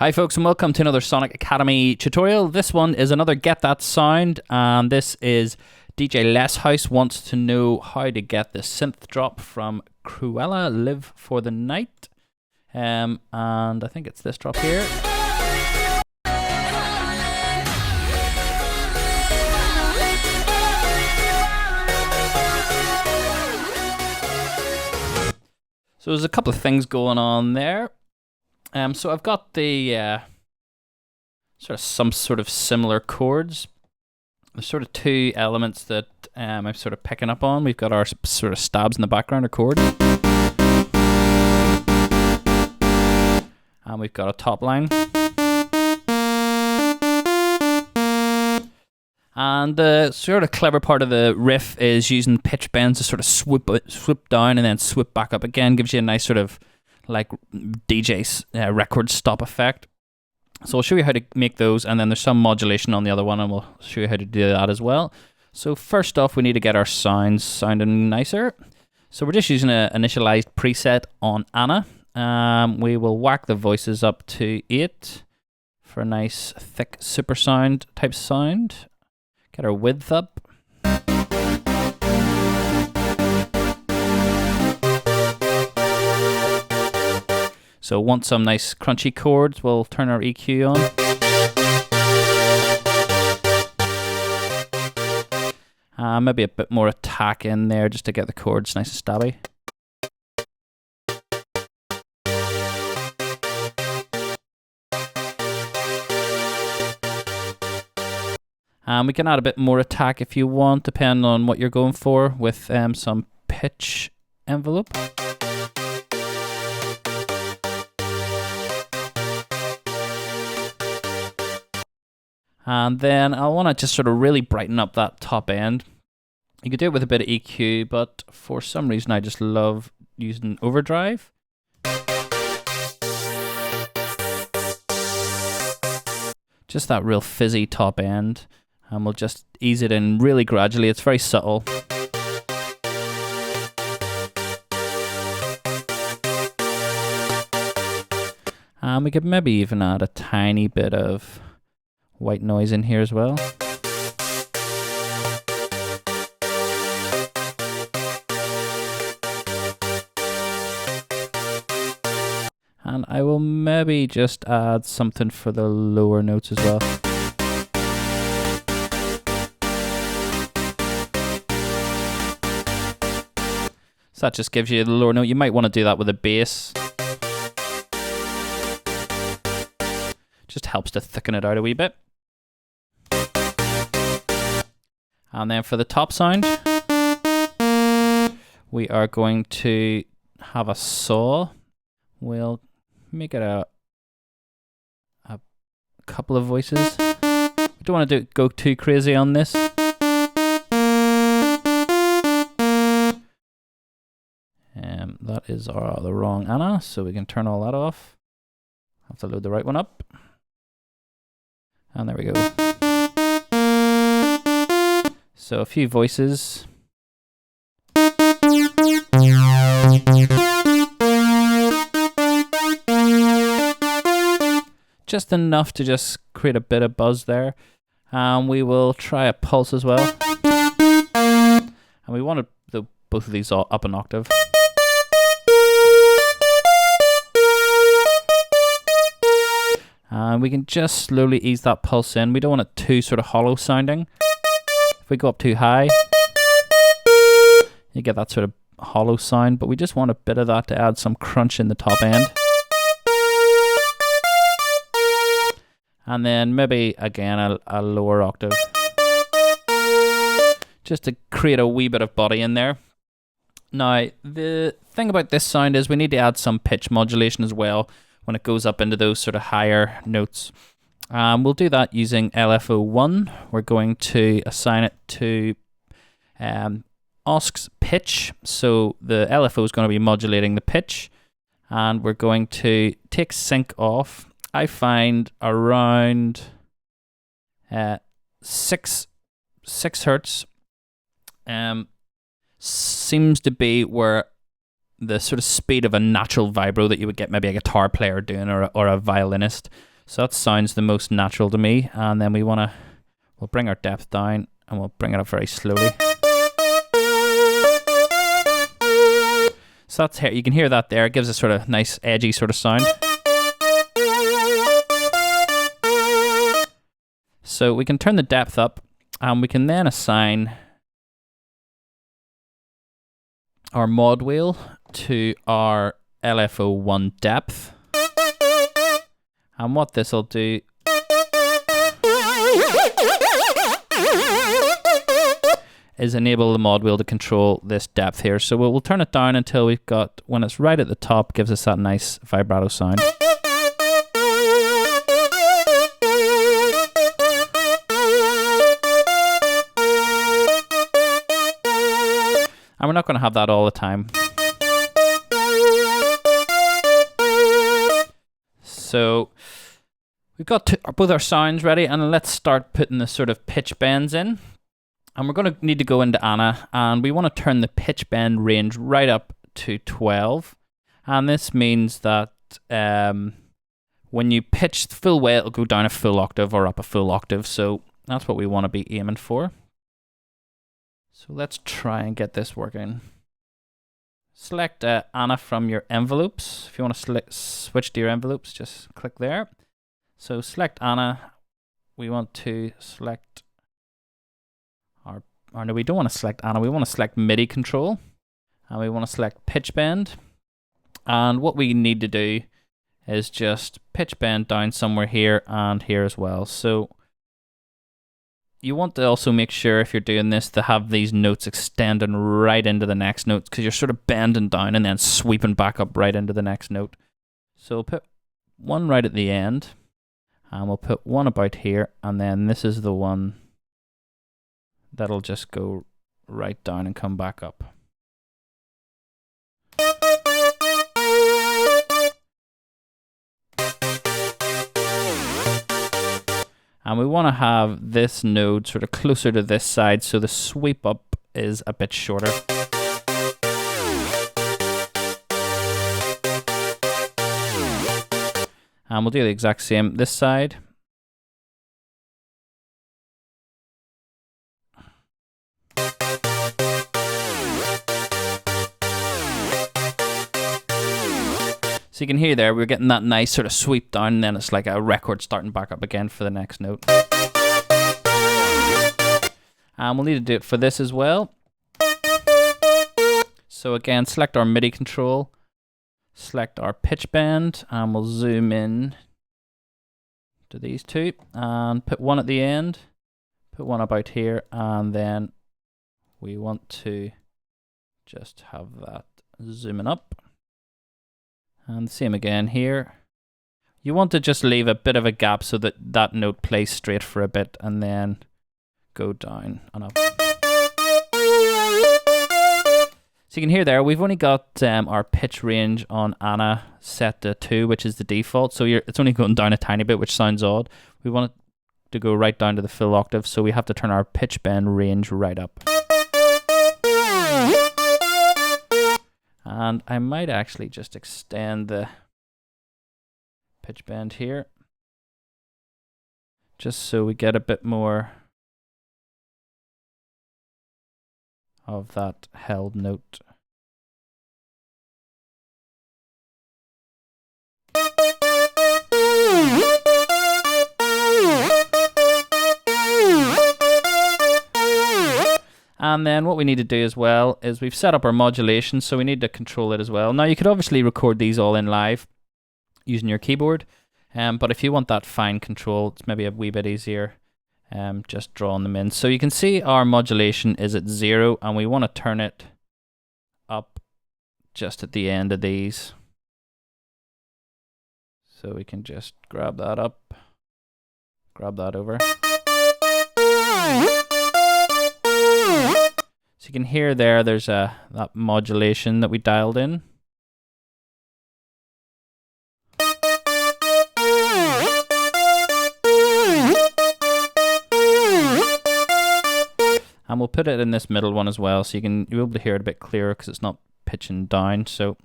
Hi folks and welcome to another Sonic Academy tutorial. This one is another Get That Sound, and this is DJ Lesshouse wants to know how to get the synth drop from Krewella, Live for the Night. And I think it's this drop here. So there's a couple of things going on there. So I've got the some sort of similar chords. There's sort of two elements that I'm sort of picking up on. We've got our sort of stabs in the background, or chords. And we've got a top line. And the sort of clever part of the riff is using pitch bends to sort of swoop down and then swoop back up again. Gives you a nice sort of like DJ's record stop effect. So I'll show you how to make those, and then there's some modulation on the other one, and we'll show you how to do that as well. So first off, we need to get our sounds sounding nicer. So we're just using an initialized preset on Anna. We will whack the voices up to 8 for a nice thick super sound type sound. Get our width up. So want some nice crunchy chords, we'll turn our EQ on. Maybe a bit more attack in there just to get the chords nice and stabby. We can add a bit more attack if you want, depending on what you're going for, with some pitch envelope. And then I want to just sort of really brighten up that top end. You could do it with a bit of EQ, but for some reason I just love using overdrive. Just that real fizzy top end. And we'll just ease it in really gradually. It's very subtle. And we could maybe even add a tiny bit of white noise in here as well. And I will maybe just add something for the lower notes as well. So that just gives you the lower note. You might want to do that with a bass. Just helps to thicken it out a wee bit. And then for the top sound, we are going to have a saw. We'll make it a couple of voices. We don't want to go too crazy on this. That is the wrong Anna, so we can turn all that off. Have to load the right one up. And there we go. So a few voices. Just enough to just create a bit of buzz there. And we will try a pulse as well. And we wanted both of these all up an octave. And we can just slowly ease that pulse in. We don't want it too sort of hollow sounding. If we go up too high, you get that sort of hollow sound, but we just want a bit of that to add some crunch in the top end. And then maybe, again, a lower octave. Just to create a wee bit of body in there. Now, the thing about this sound is we need to add some pitch modulation as well when it goes up into those sort of higher notes. We'll do that using LFO1. We're going to assign it to OSC's pitch. So the LFO is going to be modulating the pitch. And we're going to take sync off. I find around 6 hertz seems to be where the sort of speed of a natural vibro that you would get maybe a guitar player doing or a violinist. So that sounds the most natural to me. And then we'll bring our depth down and we'll bring it up very slowly. So that's here. You can hear that there. It gives a sort of nice edgy sort of sound. So we can turn the depth up and we can then assign our mod wheel to our LFO1 depth. And what this will do is enable the mod wheel to control this depth here. So we'll turn it down until we've got, when it's right at the top, gives us that nice vibrato sound. And we're not going to have that all the time. So we've got both our sounds ready, and let's start putting the sort of pitch bends in. And we're going to need to go into Anna, and we want to turn the pitch bend range right up to 12. And this means that when you pitch the full way, it'll go down a full octave or up a full octave. So that's what we want to be aiming for. So let's try and get this working. Select Anna from your envelopes. If you want to switch to your envelopes, just click there. So select Anna. We want to select no, we don't want to select Anna. We want to select MIDI control. And we want to select pitch bend. And what we need to do is just pitch bend down somewhere here and here as well. So you want to also make sure, if you're doing this, to have these notes extending right into the next note, because you're sort of bending down and then sweeping back up right into the next note. So we'll put one right at the end, and we'll put one about here, and then this is the one that'll just go right down and come back up. And we want to have this node sort of closer to this side, so the sweep up is a bit shorter. And we'll do the exact same this side. So you can hear there, we're getting that nice sort of sweep down, and then it's like a record starting back up again for the next note. And we'll need to do it for this as well. So again, select our MIDI control, select our pitch bend, and we'll zoom in to these two, and put one at the end, put one about here, and then we want to just have that zooming up. And same again here. You want to just leave a bit of a gap so that that note plays straight for a bit, and then go down and up. So you can hear there, we've only got our pitch range on Anna set to 2, which is the default. So it's only going down a tiny bit, which sounds odd. We want it to go right down to the full octave, so we have to turn our pitch bend range right up. And I might actually just extend the pitch bend here, just so we get a bit more of that held note. And then what we need to do as well is we've set up our modulation, so we need to control it as well. Now you could obviously record these all in live using your keyboard, but if you want that fine control, it's maybe a wee bit easier just drawing them in. So you can see our modulation is at 0, and we want to turn it up just at the end of these. So we can just grab that up, grab that over. So you can hear there's that modulation that we dialed in. And we'll put it in this middle one as well, so you'll be able to hear it a bit clearer because it's not pitching down. So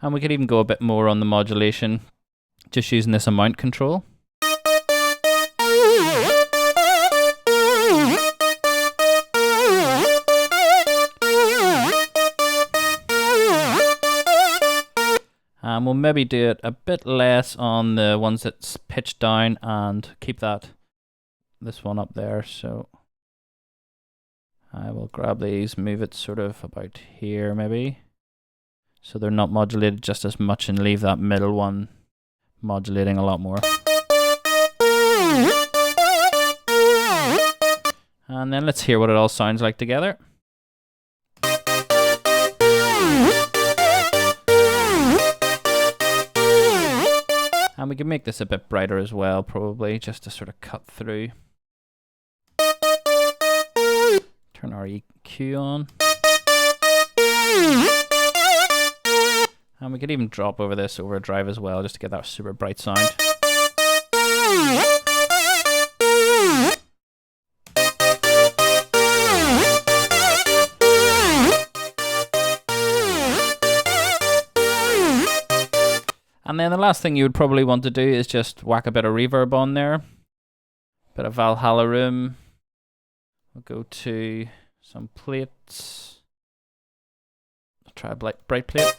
And we could even go a bit more on the modulation, just using this amount control. And we'll maybe do it a bit less on the ones that's pitched down and keep this one up there. So I will grab these, move it sort of about here maybe, so they're not modulated just as much, and leave that middle one modulating a lot more. And then let's hear what it all sounds like together. And we can make this a bit brighter as well, probably, just to sort of cut through. Turn our EQ on. And we could even drop over this overdrive as well, just to get that super bright sound. And then the last thing you would probably want to do is just whack a bit of reverb on there. Bit of Valhalla room. We'll go to some plates. I'll try a bright plate.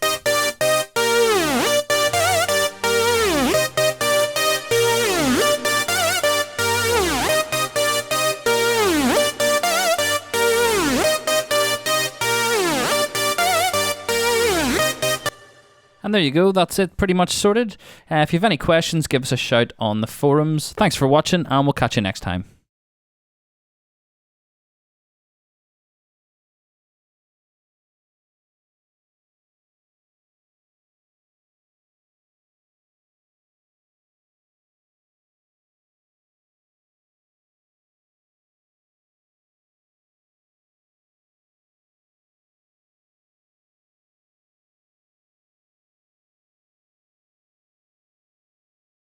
And there you go, that's it, pretty much sorted. If you have any questions, give us a shout on the forums. Thanks for watching, and we'll catch you next time.